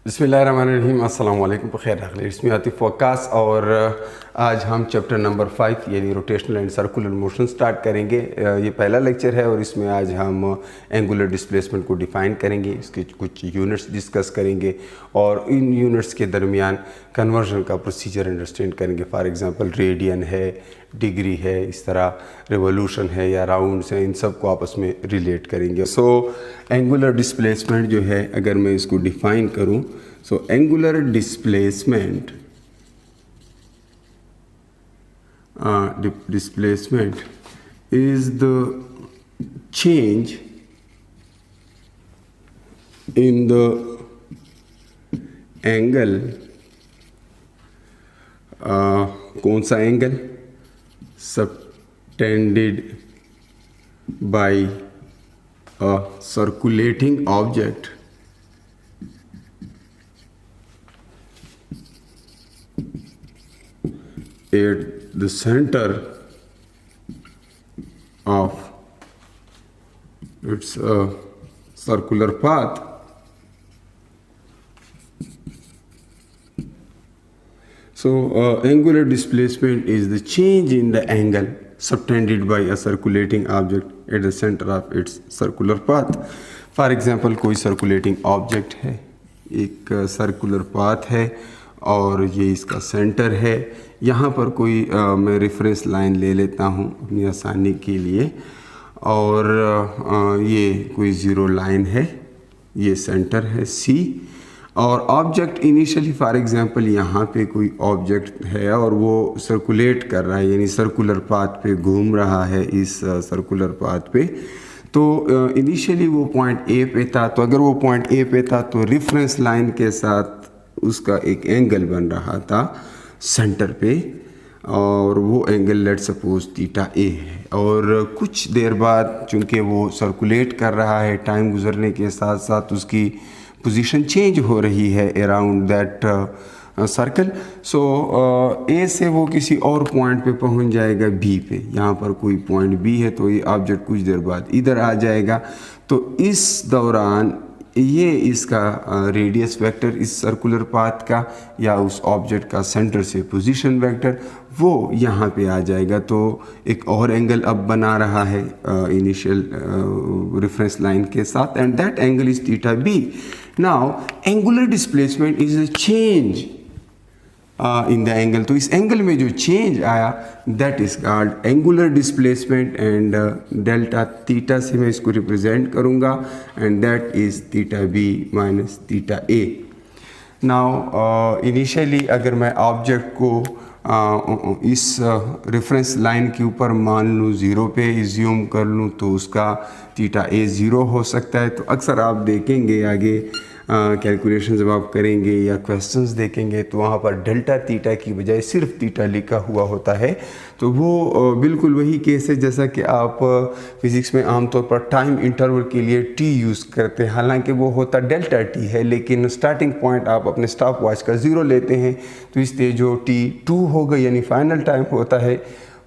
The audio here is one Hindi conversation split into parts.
बिस्मिल्लाहिर्रहमानिर्रहीम, अस्सलाम वालेकुम, बखैर अखिल। इसमें आतिफ वक्कास और आज हम चैप्टर नंबर 5 यानी rotational and circular motion start करेंगे। ये पहला लेक्चर है और इसमें आज हम एंगुलर डिस्प्लेसमेंट को डिफ़ाइन करेंगे, इसके कुछ यूनिट्स डिस्कस करेंगे और इन यूनिट्स के दरमियान कन्वर्जन का प्रोसीजर अंडरस्टैंड करेंगे। फॉर एग्जांपल रेडियन है, डिग्री है, इस तरह रिवोल्यूशन है या राउंड्स हैं, इन सब को आपस में रिलेट करेंगे। सो एंगुलर डिस्प्लेसमेंट जो है, अगर मैं इसको डिफ़ाइन करूँ, so angular displacement is the change in the angle, कौन सा angle, subtended by a circulating object at the center of its circular path. So angular displacement is the change in the angle subtended by a circulating object at the center of its circular path. For example, कोई circulating object है, एक circular path है और ये इसका सेंटर है। यहाँ पर कोई मैं रेफरेंस लाइन ले लेता हूँ अपनी आसानी के लिए, और ये कोई ज़ीरो लाइन है, ये सेंटर है C, और ऑब्जेक्ट इनिशियली फॉर एग्जांपल यहाँ पे कोई ऑब्जेक्ट है और वो सर्कुलेट कर रहा है, यानी सर्कुलर पाथ पे घूम रहा है इस सर्कुलर पाथ पे। तो इनिशियली वो पॉइंट A पे था, तो अगर वो पॉइंट A पे था तो रेफरेंस लाइन के साथ उसका एक एंगल बन रहा था सेंटर पे, और वो angle let suppose theta A है। और कुछ देर बाद चूँकि वो सर्कुलेट कर रहा है, टाइम गुजरने के साथ साथ उसकी पोजीशन चेंज हो रही है around that circle. So A से वो किसी और पॉइंट पे पहुंच जाएगा B पे। यहाँ पर कोई पॉइंट B है तो ये ऑब्जेक्ट कुछ देर बाद इधर आ जाएगा। तो इस दौरान ये इसका रेडियस वेक्टर इस सर्कुलर पाथ का या उस ऑब्जेक्ट का सेंटर से पोजीशन वेक्टर वो यहाँ पे आ जाएगा। तो एक और एंगल अब बना रहा है इनिशियल रेफरेंस लाइन के साथ, and that angle is theta B। Now angular displacement is a change in the angle. तो इस एंगल में जो चेंज आया that is called angular displacement, and delta theta से मैं इसको रिप्रेजेंट करूँगा, and that is theta B minus theta A। Now initially अगर मैं ऑब्जेक्ट को इस रेफरेंस लाइन के ऊपर मान लूँ, ज़ीरो पे इज्यूम कर लूँ, तो उसका थीटा A ज़ीरो हो सकता है। तो अक्सर आप देखेंगे आगे कैलकुलेशन जब आप करेंगे या क्वेश्चंस देखेंगे तो वहाँ पर डेल्टा थीटा की बजाय सिर्फ थीटा लिखा हुआ होता है। तो वो बिल्कुल वही केस है जैसा कि आप फिज़िक्स में आमतौर पर टाइम इंटरवल के लिए T यूज़ करते हैं, हालांकि वो होता डेल्टा T है, लेकिन स्टार्टिंग पॉइंट आप अपने स्टॉप वॉच का ज़ीरो लेते हैं, तो इसलिए जो T2 होगा यानी फाइनल टाइम होता है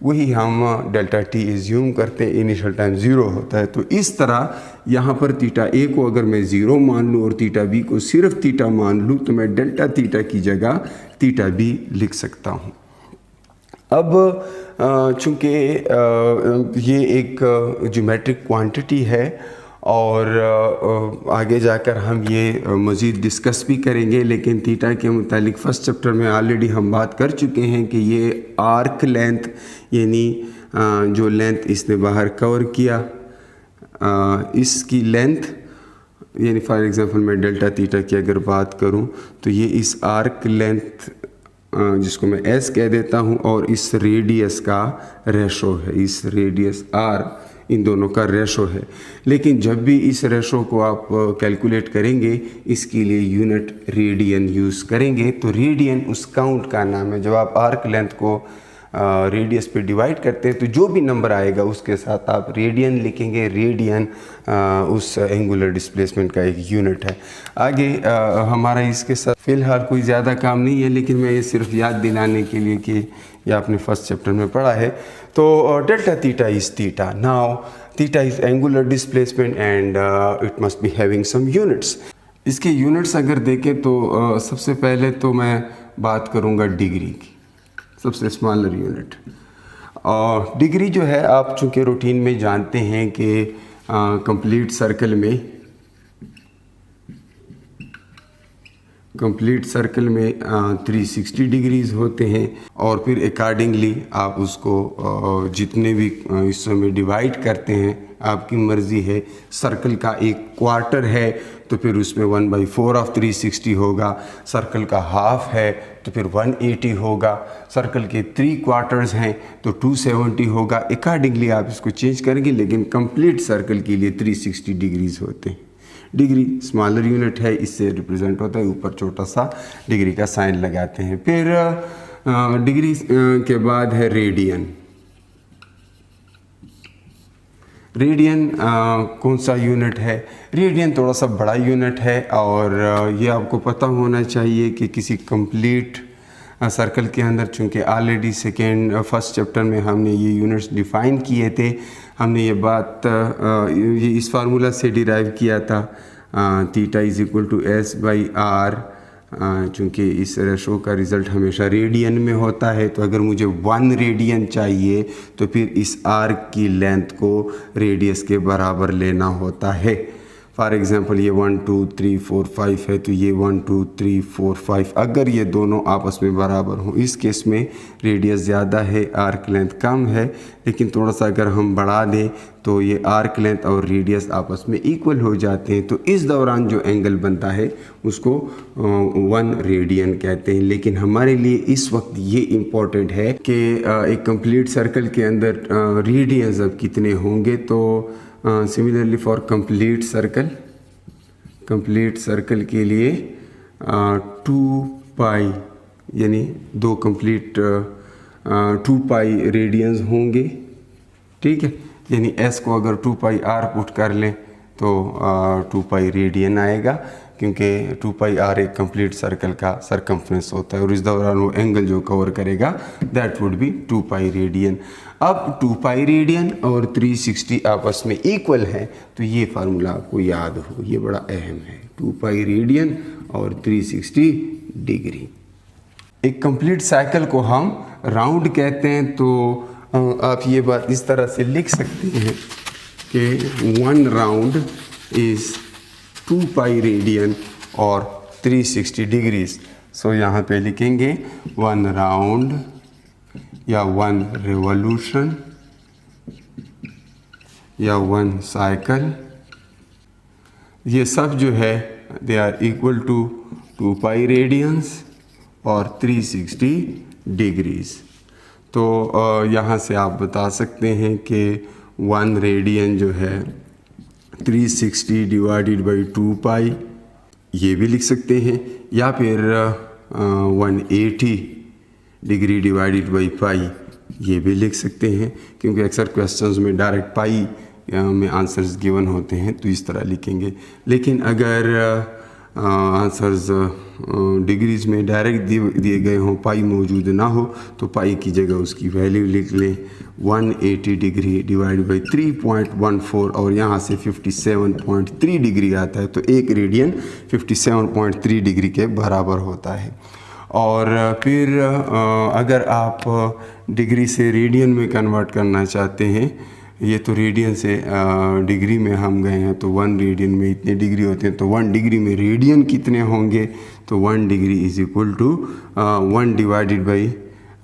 वही हम डेल्टा T एज्यूम करते हैं, इनिशियल टाइम ज़ीरो होता है। तो इस तरह यहाँ पर थीटा A को अगर मैं ज़ीरो मान लूँ और थीटा B को सिर्फ थीटा मान लूँ तो मैं डेल्टा थीटा की जगह थीटा B लिख सकता हूँ। अब चूँकि ये एक ज्योमेट्रिक क्वांटिटी है और आगे जाकर हम ये मज़ीद डिस्कस भी करेंगे, लेकिन थीटा के मुतालिक फ़र्स्ट चैप्टर में ऑलरेडी हम बात कर चुके हैं कि ये आर्क लेंथ यानी जो लेंथ इसने बाहर कवर किया, इसकी लेंथ यानी फॉर एग्ज़ाम्पल मैं डेल्टा थीटा की अगर बात करूं तो ये इस आर्क लेंथ जिसको मैं S कह देता हूं और इस रेडियस का रेशो है, इस रेडियस R इन दोनों का रेशो है। लेकिन जब भी इस रेशो को आप कैलकुलेट करेंगे इसके लिए यूनिट रेडियन यूज़ करेंगे। तो रेडियन उस काउंट का नाम है। जब आप आर्क लेंथ को रेडियस पे डिवाइड करते हैं तो जो भी नंबर आएगा उसके साथ आप रेडियन लिखेंगे। रेडियन उस एंगुलर डिस्प्लेसमेंट का एक यूनिट है। आगे हमारा इसके साथ फ़िलहाल कोई ज़्यादा काम नहीं है, लेकिन मैं ये सिर्फ याद दिलाने के लिए कि यह आपने फर्स्ट चैप्टर में पढ़ा है। तो delta theta is theta. Now theta is angular displacement and it must be having some units. इसके यूनिट्स अगर देखें तो सबसे पहले तो मैं बात करूंगा डिग्री की, सबसे स्मॉलर यूनिट। और डिग्री जो है आप चूँकि रूटीन में जानते हैं कि कंप्लीट सर्कल में 360 डिग्रीज़ होते हैं और फिर अकॉर्डिंगली आप उसको जितने भी हिस्सों में डिवाइड करते हैं आपकी मर्ज़ी है। सर्कल का एक क्वार्टर है तो फिर उसमें 1/4 ऑफ 360 होगा, सर्कल का हाफ है तो फिर 180 होगा, सर्कल के 3 क्वार्टर्स हैं तो 270 होगा। अकॉर्डिंगली आप इसको चेंज करेंगे, लेकिन कंप्लीट सर्कल के लिए 360 डिग्रीज़ होते हैं। डिग्री स्मॉलर यूनिट है, इससे रिप्रेजेंट होता है, ऊपर छोटा सा डिग्री का साइन लगाते हैं। फिर डिग्री के बाद है रेडियन। रेडियन कौन सा यूनिट है? रेडियन थोड़ा सा बड़ा यूनिट है और ये आपको पता होना चाहिए कि किसी कंप्लीट सर्कल के अंदर, चूँकि ऑलरेडी फर्स्ट चैप्टर में हमने ये यूनिट्स डिफ़ाइन किए थे, हमने ये बात ये इस फार्मूला से डिराइव किया था, theta is equal to S/R। चूँकि इस रेशो का रिज़ल्ट हमेशा रेडियन में होता है, तो अगर मुझे 1 रेडियन चाहिए तो फिर इस आर्क की लेंथ को रेडियस के बराबर लेना होता है। फॉर एग्ज़ाम्पल ये 1 2 3 4 5 है तो ये 1 2 3 4 5, अगर ये दोनों आपस में बराबर हों, इस केस में रेडियस ज़्यादा है, आर्क लेंथ कम है। लेकिन थोड़ा सा अगर हम बढ़ा दें तो ये आर्क लेंथ और रेडियस आपस में इक्वल हो जाते हैं, तो इस दौरान जो एंगल बनता है उसको 1 रेडियन कहते हैं। लेकिन हमारे लिए इस वक्त ये इम्पॉर्टेंट है कि एक कंप्लीट सर्कल के अंदर रेडियंस अब कितने होंगे। तो सिमिलरली फॉर कंप्लीट सर्कल के लिए 2 पाई यानी 2 कंप्लीट 2 पाई रेडियंस होंगे, ठीक है। यानी S को अगर 2 पाई R पुट कर लें तो 2 पाई रेडियन आएगा, क्योंकि 2 पाई R एक कंप्लीट सर्कल का सरकमफ्रेंस होता है और इस दौरान वो एंगल जो कवर करेगा that would be 2 pi radian. अब 2 पाई रेडियन और 360 आपस में इक्वल है, तो ये फार्मूला आपको याद हो, ये बड़ा अहम है, 2 पाई रेडियन और 360 डिग्री। एक कंप्लीट साइकिल को हम राउंड कहते हैं, तो आप ये बात इस तरह से लिख सकते हैं कि 1 राउंड इज़ 2 पाई रेडियन और 360 डिग्रीज। सो यहाँ पे लिखेंगे 1 राउंड या 1 रिवॉल्यूशन या 1 साइकिल, ये सब जो है they are equal to 2 pi radians और 360 डिग्रीज। तो यहाँ से आप बता सकते हैं कि 1 रेडियन जो है 360 डिवाइडेड बाई 2 पाई, ये भी लिख सकते हैं, या फिर 180 डिग्री डिवाइडेड बाई पाई, ये भी लिख सकते हैं, क्योंकि अक्सर क्वेश्चंस में डायरेक्ट पाई में आंसर्स गिवन होते हैं तो इस तरह लिखेंगे। लेकिन अगर आंसर्स डिग्रीज में डायरेक्ट दिए गए हों, पाई मौजूद ना हो, तो पाई की जगह उसकी वैल्यू लिख लें 180 डिग्री डिवाइड बाई 3.14 और यहाँ से 57.3 डिग्री आता है, तो 1 रेडियन 57.3 डिग्री के बराबर होता है। और फिर अगर आप डिग्री से रेडियन में कन्वर्ट करना चाहते हैं, ये तो रेडियन से डिग्री में हम गए हैं, तो 1 रेडियन में इतने डिग्री होते हैं, तो 1 डिग्री में रेडियन कितने होंगे, तो 1 degree is equal to 1 divided by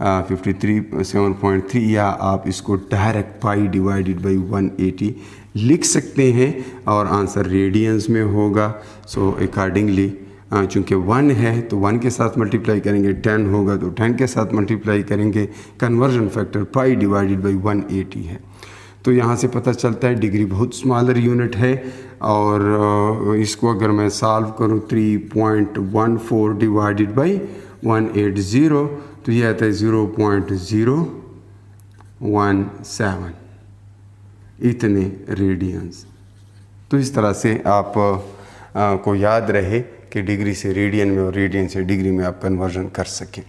57.3, या आप इसको डायरेक्ट पाई डिवाइडेड बाई 180 लिख सकते हैं और आंसर रेडियंस में होगा। सो अकॉर्डिंगली चूँकि 1 है तो 1 के साथ मल्टीप्लाई करेंगे, 10 होगा तो 10 के साथ मल्टीप्लाई करेंगे, conversion factor pi divided by 180 है। तो यहाँ से पता चलता है डिग्री बहुत स्मॉलर यूनिट है, और इसको अगर मैं सॉल्व करूँ 3.14 डिवाइडेड बाई 180 तो ये आता है 0.017 इतने रेडियंस। तो इस तरह से आप को याद रहे कि डिग्री से रेडियन में और रेडियन से डिग्री में आप कन्वर्जन कर सकें।